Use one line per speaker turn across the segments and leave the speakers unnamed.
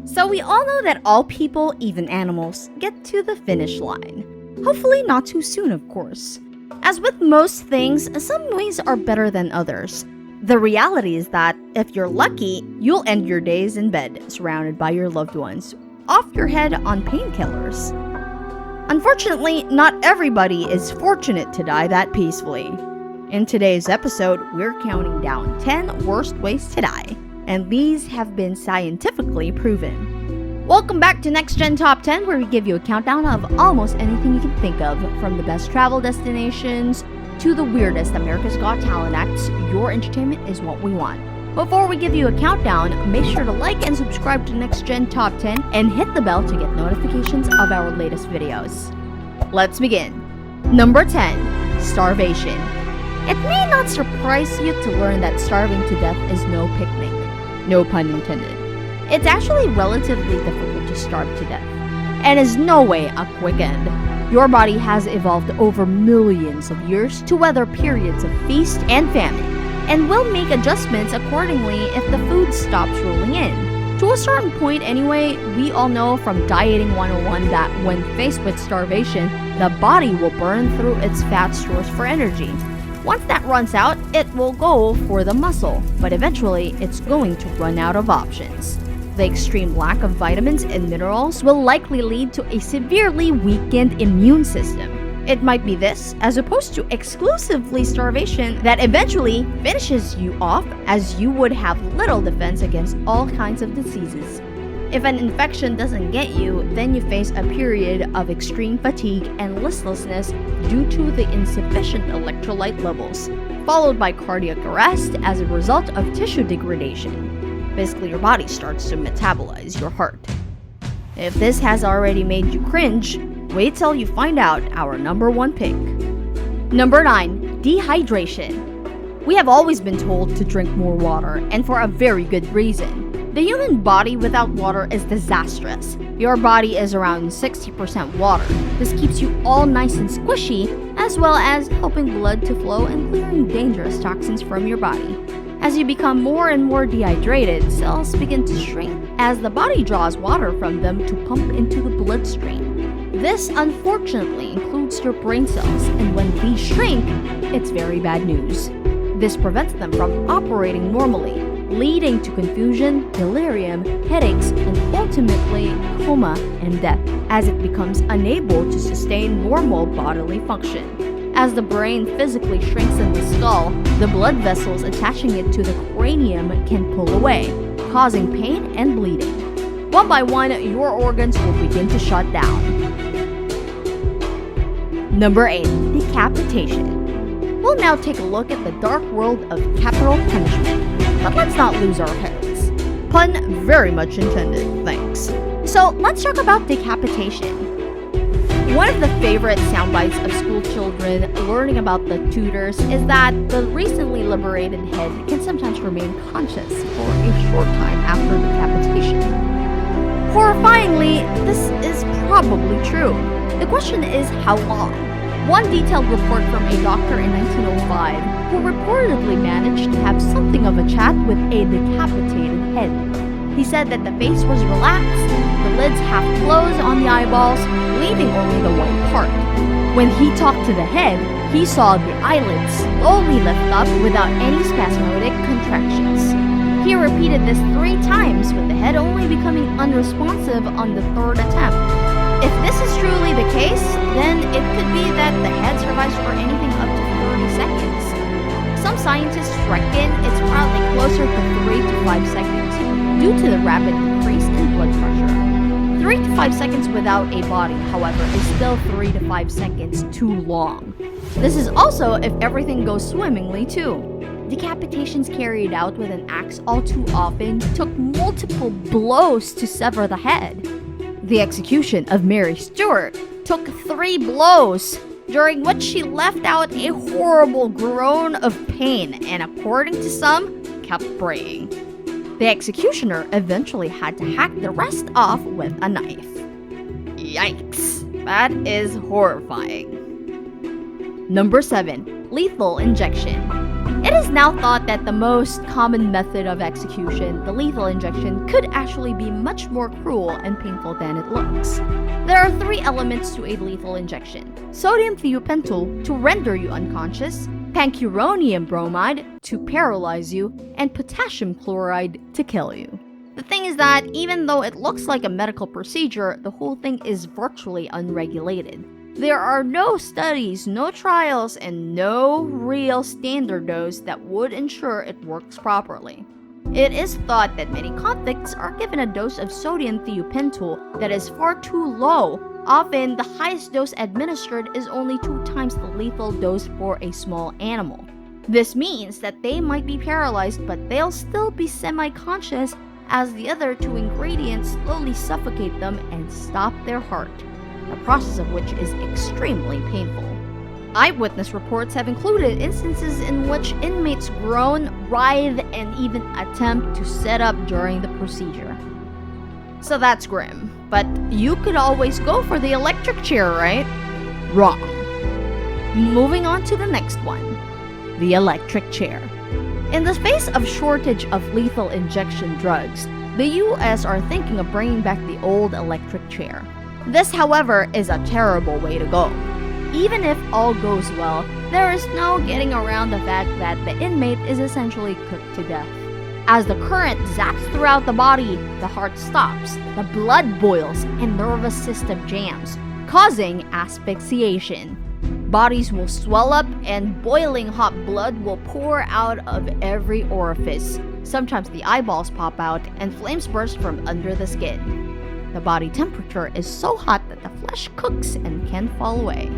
So we all know that all people, even animals, get to the finish line. Hopefully not too soon, of course. As with most things, some ways are better than others. The reality is that, if you're lucky, you'll end your days in bed, surrounded by your loved ones, off your head on painkillers. Unfortunately, not everybody is fortunate to die that peacefully. In today's episode, we're counting down 10 worst ways to die, and these have been scientifically proven. Welcome back to Next Gen Top 10, where we give you a countdown of almost anything you can think of, from the best travel destinations to the weirdest America's Got Talent acts. Your entertainment is what we want. Before we give you a countdown, make sure to like and subscribe to Next Gen Top 10 and hit the bell to get notifications of our latest videos. Let's begin. Number 10. Starvation. It may not surprise you to learn that starving to death is no picnic. No pun intended. It's actually relatively difficult to starve to death, and is no way a quick end. Your body has evolved over millions of years to weather periods of feast and famine, and will make adjustments accordingly if the food stops rolling in. To a certain point anyway, we all know from Dieting 101 that when faced with starvation, the body will burn through its fat stores for energy. Once that runs out, it will go for the muscle, but eventually it's going to run out of options. The extreme lack of vitamins and minerals will likely lead to a severely weakened immune system. It might be this, as opposed to exclusively starvation, that eventually finishes you off, as you would have little defense against all kinds of diseases. If an infection doesn't get you, then you face a period of extreme fatigue and listlessness due to the insufficient electrolyte levels, followed by cardiac arrest as a result of tissue degradation. Basically, your body starts to metabolize your heart. If this has already made you cringe, wait till you find out our number 1 pick. Number 9. Dehydration. We have always been told to drink more water, and for a very good reason. The human body without water is disastrous. Your body is around 60% water. This keeps you all nice and squishy, as well as helping blood to flow and clearing dangerous toxins from your body. As you become more and more dehydrated, cells begin to shrink as the body draws water from them to pump into the bloodstream. This unfortunately includes your brain cells, and when these shrink, it's very bad news. This prevents them from operating normally, leading to confusion, delirium, headaches, and ultimately coma and death, as it becomes unable to sustain normal bodily function. As the brain physically shrinks in the skull, the blood vessels attaching it to the cranium can pull away, causing pain and bleeding. One by one, your organs will begin to shut down. Number 8. Decapitation. We'll now take a look at the dark world of capital punishment. But let's not lose our heads. Pun very much intended, thanks. So let's talk about decapitation. One of the favorite soundbites of school children learning about the tutors is that the recently liberated head can sometimes remain conscious for a short time after decapitation. Horrifyingly, this is probably true. The question is how long? One detailed report from a doctor in 1905 who reportedly managed to have something of a chat with a decapitated head. He said that the face was relaxed, the lids half closed on the eyeballs, leaving only the white part. When he talked to the head, he saw the eyelids slowly lift up without any spasmodic contractions. He repeated this 3 times, with the head only becoming unresponsive on the 3rd attempt. If this is truly the case, then it could be that the head survives for anything up to 30 seconds. Some scientists reckon it's probably closer to 3 to 5 seconds due to the rapid decrease in blood pressure. 3 to 5 seconds without a body, however, is still 3 to 5 seconds too long. This is also if everything goes swimmingly too. Decapitations carried out with an axe all too often took multiple blows to sever the head. The execution of Mary Stuart took 3 blows, during which she left out a horrible groan of pain and, according to some, kept praying. The executioner eventually had to hack the rest off with a knife. Yikes, that is horrifying. Number 7. Lethal injection. It is now thought that the most common method of execution, the lethal injection, could actually be much more cruel and painful than it looks. There are 3 elements to a lethal injection: sodium thiopental to render you unconscious, pancuronium bromide to paralyze you, and potassium chloride to kill you. The thing is that even though it looks like a medical procedure, the whole thing is virtually unregulated. There are no studies, no trials, and no real standard dose that would ensure it works properly. It is thought that many convicts are given a dose of sodium thiopental that is far too low. Often, the highest dose administered is only 2 times the lethal dose for a small animal. This means that they might be paralyzed, but they'll still be semi-conscious as the other 2 ingredients slowly suffocate them and stop their heart, the process of which is extremely painful. Eyewitness reports have included instances in which inmates groan, writhe, and even attempt to sit up during the procedure. So that's grim, but you could always go for the electric chair, right? Wrong. Moving on to the next one, the electric chair. In the face of shortage of lethal injection drugs, the US are thinking of bringing back the old electric chair. This, however, is a terrible way to go. Even if all goes well, there is no getting around the fact that the inmate is essentially cooked to death. As the current zaps throughout the body, the heart stops, the blood boils, and nervous system jams, causing asphyxiation. Bodies will swell up and boiling hot blood will pour out of every orifice. Sometimes the eyeballs pop out and flames burst from under the skin. The body temperature is so hot that the flesh cooks and can fall away.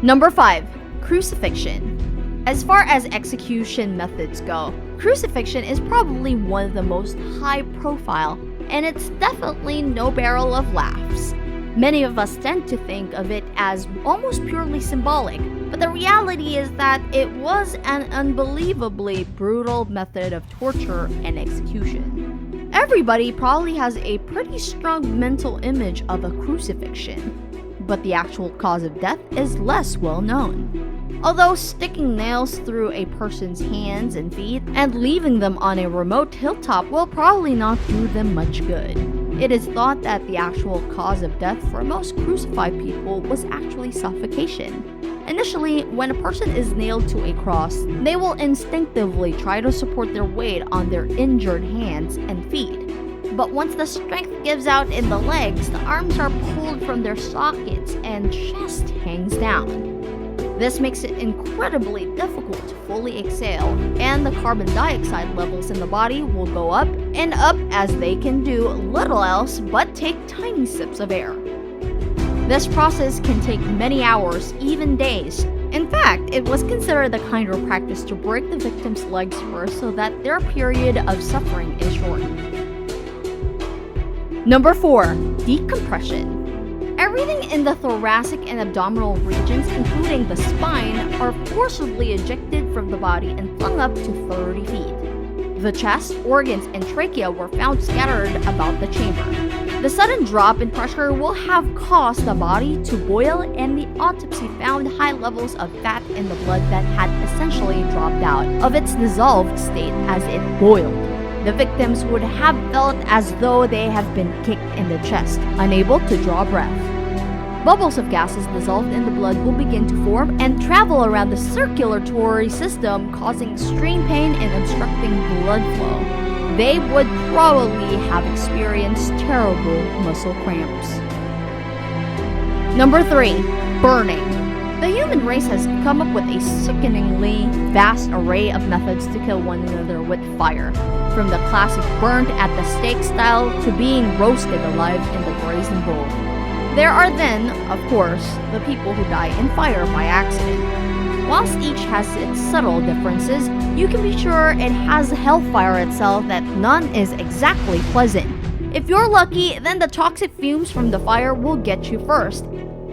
Number 5. Crucifixion. As far as execution methods go, crucifixion is probably one of the most high profile, and it's definitely no barrel of laughs. Many of us tend to think of it as almost purely symbolic, but the reality is that it was an unbelievably brutal method of torture and execution. Everybody probably has a pretty strong mental image of a crucifixion, but the actual cause of death is less well known. Although sticking nails through a person's hands and feet and leaving them on a remote hilltop will probably not do them much good. It is thought that the actual cause of death for most crucified people was actually suffocation. Initially, when a person is nailed to a cross, they will instinctively try to support their weight on their injured hands and feet. But once the strength gives out in the legs, the arms are pulled from their sockets and chest hangs down. This makes it incredibly difficult to fully exhale, and the carbon dioxide levels in the body will go up and up as they can do little else but take tiny sips of air. This process can take many hours, even days. In fact, it was considered the kinder practice to break the victim's legs first so that their period of suffering is shortened. Number 4. Decompression. Everything in the thoracic and abdominal regions, including the spine, are forcibly ejected from the body and flung up to 30 feet. The chest, organs, and trachea were found scattered about the chamber. The sudden drop in pressure will have caused the body to boil, and the autopsy found high levels of fat in the blood that had essentially dropped out of its dissolved state as it boiled. The victims would have felt as though they have been kicked in the chest, unable to draw breath. Bubbles of gases dissolved in the blood will begin to form and travel around the circulatory system, causing extreme pain and obstructing blood flow. They would probably have experienced terrible muscle cramps. Number 3. Burning. The human race has come up with a sickeningly vast array of methods to kill one another with fire, from the classic burned at the stake style to being roasted alive in the brazen bull. There are then, of course, the people who die in fire by accident. Whilst each has its subtle differences, you can be sure it has hellfire itself that none is exactly pleasant. If you're lucky, then the toxic fumes from the fire will get you first.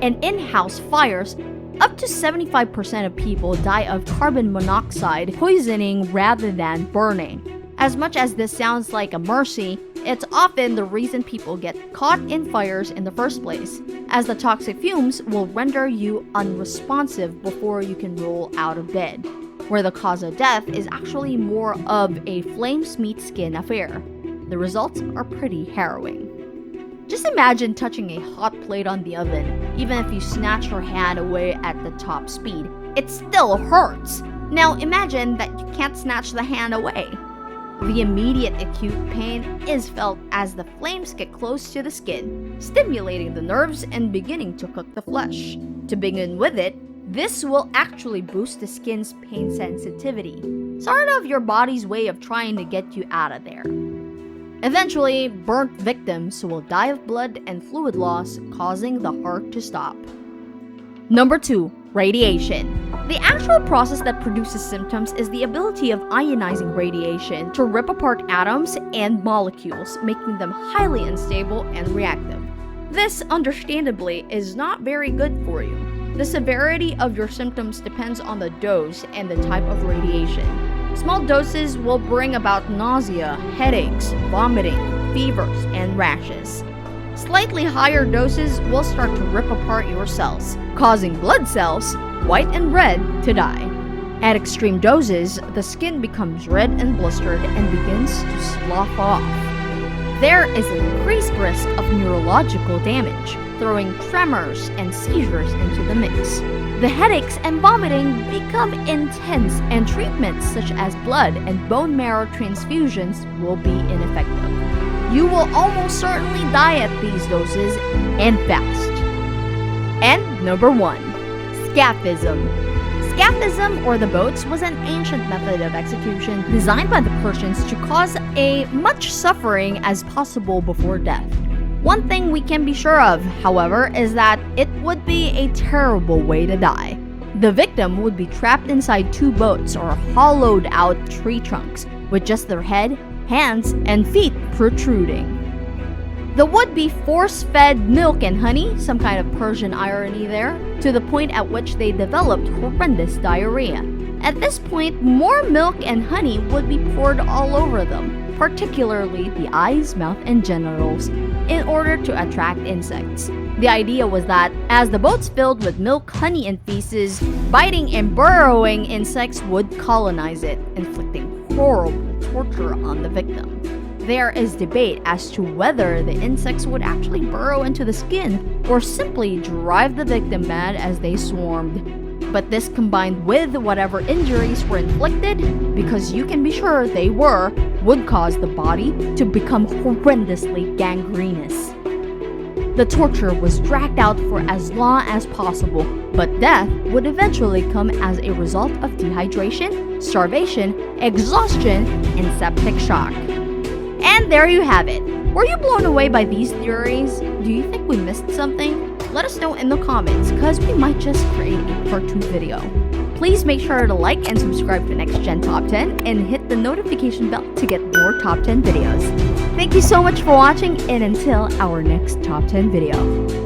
And in-house fires, up to 75% of people die of carbon monoxide poisoning rather than burning. As much as this sounds like a mercy, it's often the reason people get caught in fires in the first place, as the toxic fumes will render you unresponsive before you can roll out of bed. where the cause of death is actually more of a flames meet skin affair. The results are pretty harrowing. Just imagine touching a hot plate on the oven. Even if you snatch your hand away at the top speed, it still hurts. Now imagine that you can't snatch the hand away. The immediate acute pain is felt as the flames get close to the skin, stimulating the nerves and beginning to cook the flesh. To begin with it, this will actually boost the skin's pain sensitivity, sort of your body's way of trying to get you out of there. Eventually, burnt victims will die of blood and fluid loss, causing the heart to stop. Number 2. Radiation. The actual process that produces symptoms is the ability of ionizing radiation to rip apart atoms and molecules, making them highly unstable and reactive. This, understandably, is not very good for you. The severity of your symptoms depends on the dose and the type of radiation. Small doses will bring about nausea, headaches, vomiting, fevers, and rashes. Slightly higher doses will start to rip apart your cells, causing blood cells, white and red, to die. At extreme doses, the skin becomes red and blistered and begins to slough off. There is an increased risk of neurological damage, throwing tremors and seizures into the mix. The headaches and vomiting become intense, and treatments such as blood and bone marrow transfusions will be ineffective. You will almost certainly die at these doses, and fast. And number 1. Scaphism. Scaphism, or the boats, was an ancient method of execution designed by the Persians to cause as much suffering as possible before death. One thing we can be sure of, however, is that it would be a terrible way to die. The victim would be trapped inside 2 boats or hollowed out tree trunks, with just their head, hands, and feet protruding. The would-be force-fed milk and honey, some kind of Persian irony there, to the point at which they developed horrendous diarrhea. At this point, more milk and honey would be poured all over them, particularly the eyes, mouth, and genitals, in order to attract insects. The idea was that as the boats filled with milk, honey, and feces, biting and burrowing insects would colonize it, inflicting horrible torture on the victim. There is debate as to whether the insects would actually burrow into the skin or simply drive the victim mad as they swarmed. But this, combined with whatever injuries were inflicted, because you can be sure they would cause the body to become horrendously gangrenous. The torture was dragged out for as long as possible, but death would eventually come as a result of dehydration, starvation, exhaustion, and septic shock. And there you have it. Were you blown away by these theories? Do you think we missed something? Let us know in the comments, because we might just create a part 2 video. Please make sure to like and subscribe to Next Gen Top 10 and hit the notification bell to get more Top 10 videos. Thank you so much for watching, and until our next Top 10 video.